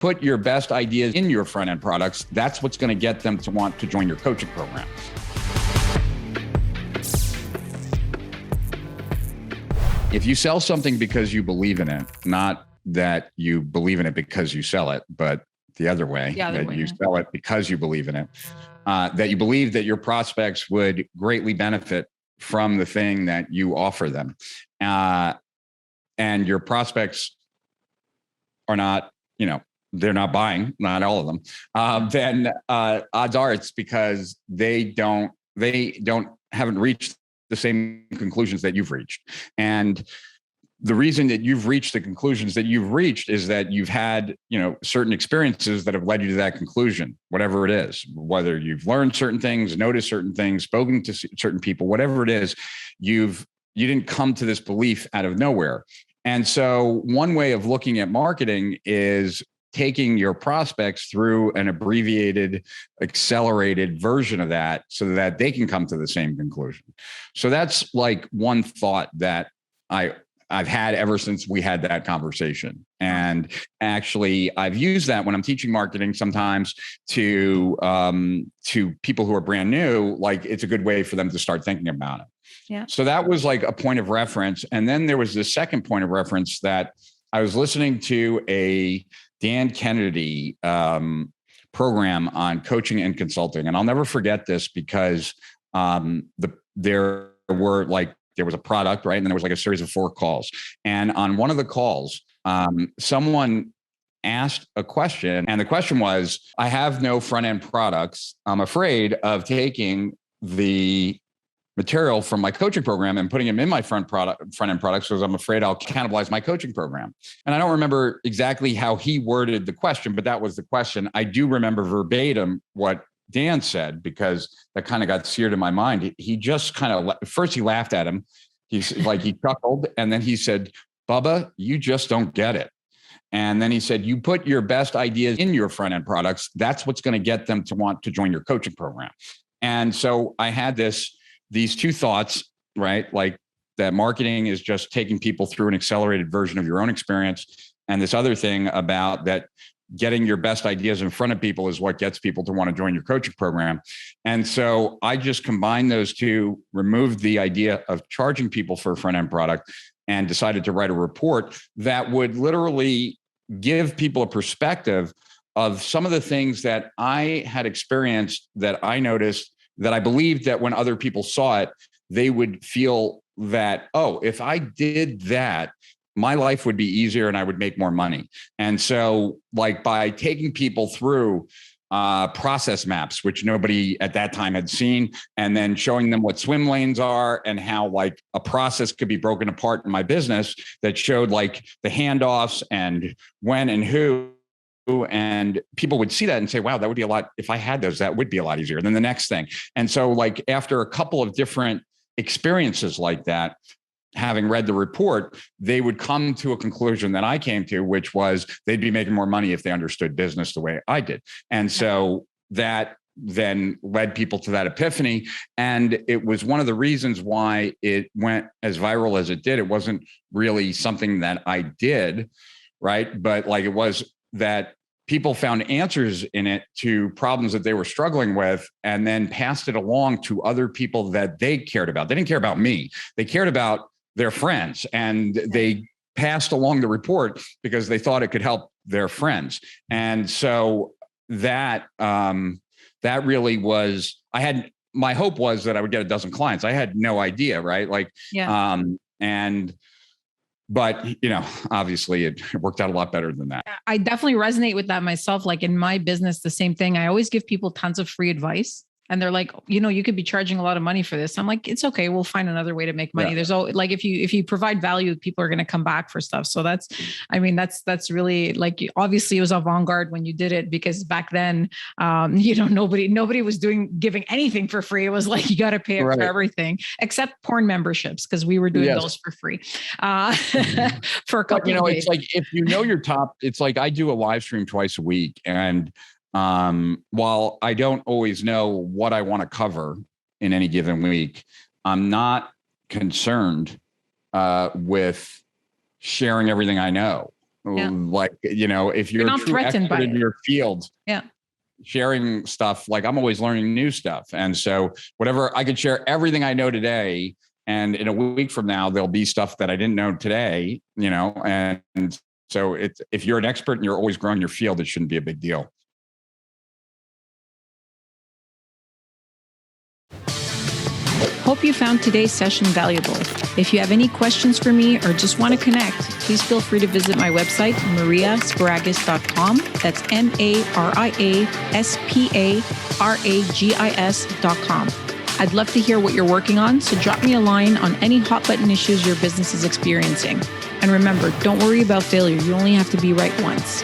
put your best ideas in your front end products. That's what's going to get them to want to join your coaching program. If you sell something because you believe in it, not that you believe in it because you sell it, but the other way, you sell it because you believe in it, that you believe that your prospects would greatly benefit from the thing that you offer them. And your prospects are not, they're not buying, not all of them, then odds are it's because they haven't reached the same conclusions that you've reached. And the reason that you've reached the conclusions that you've reached is that you've had, certain experiences that have led you to that conclusion, whatever it is, whether you've learned certain things, noticed certain things, spoken to certain people, whatever it is, you didn't come to this belief out of nowhere. And so one way of looking at marketing is taking your prospects through an abbreviated, accelerated version of that so that they can come to the same conclusion. So that's like one thought that I've had ever since we had that conversation. And actually, I've used that when I'm teaching marketing sometimes to people who are brand new, like it's a good way for them to start thinking about it. Yeah. So that was like a point of reference. And then there was this second point of reference that I was listening to a Dan Kennedy program on coaching and consulting. And I'll never forget this because there was a product, right? And then there was like a series of 4 calls. And on one of the calls, someone asked a question. And the question was, I have no front-end products. I'm afraid of taking the material from my coaching program and putting them in my front-end products because I'm afraid I'll cannibalize my coaching program. And I don't remember exactly how he worded the question, but that was the question. I do remember verbatim what Dan said, because that kind of got seared in my mind. He just kind of, first he laughed at him. He chuckled. And then he said, Bubba, you just don't get it. And then he said, you put your best ideas in your front end products. That's what's going to get them to want to join your coaching program. And so I had these 2 thoughts, right? Like that marketing is just taking people through an accelerated version of your own experience. And this other thing about that getting your best ideas in front of people is what gets people to want to join your coaching program. And so I just combined those 2, removed the idea of charging people for a front-end product, and decided to write a report that would literally give people a perspective of some of the things that I had experienced, that I noticed, that I believed that when other people saw it, they would feel that, oh, if I did that, my life would be easier and I would make more money. And so like by taking people through process maps, which nobody at that time had seen, and then showing them what swim lanes are and how like a process could be broken apart in my business that showed like the handoffs and when and who, and people would see that and say, wow, that would be a lot. If I had those, that would be a lot easier. Then the next thing. And so like after a couple of different experiences like that, having read the report, they would come to a conclusion that I came to, which was they'd be making more money if they understood business the way I did. And so that then led people to that epiphany. And it was one of the reasons why it went as viral as it did. It wasn't really something that I did, right? But like it was that people found answers in it to problems that they were struggling with, and then passed it along to other people that they cared about. They didn't care about me. They cared about their friends, and they passed along the report because they thought it could help their friends. And so that really was, my hope was that I would get a dozen clients. I had no idea, right? But obviously it worked out a lot better than that. I definitely resonate with that myself. Like in my business, the same thing. I always give people tons of free advice. And they're like, you could be charging a lot of money for this. I'm like, it's okay. We'll find another way to make money. Yeah. There's always like, if you provide value, people are going to come back for stuff. So that's really like, obviously it was avant-garde when you did it, because back then, nobody was giving anything for free. It was like, you got to pay it for everything except porn memberships. Cause we were doing those for free, for a couple of days. It's like, if you know your top, it's like I do a live stream twice a week, and while I don't always know what I want to cover in any given week, I'm not concerned with sharing everything I know. Like, if you're not a true threatened by expert in it. your field, sharing stuff, like I'm always learning new stuff. And so whatever, I could share everything I know today. And in a week from now, there'll be stuff that I didn't know today, and so if you're an expert and you're always growing your field, it shouldn't be a big deal. Hope you found today's session valuable. If you have any questions for me or just want to connect, please feel free to visit my website, mariasparagis.com. That's mariasparagis.com. I'd love to hear what you're working on, so drop me a line on any hot button issues your business is experiencing. And remember, don't worry about failure. You only have to be right once.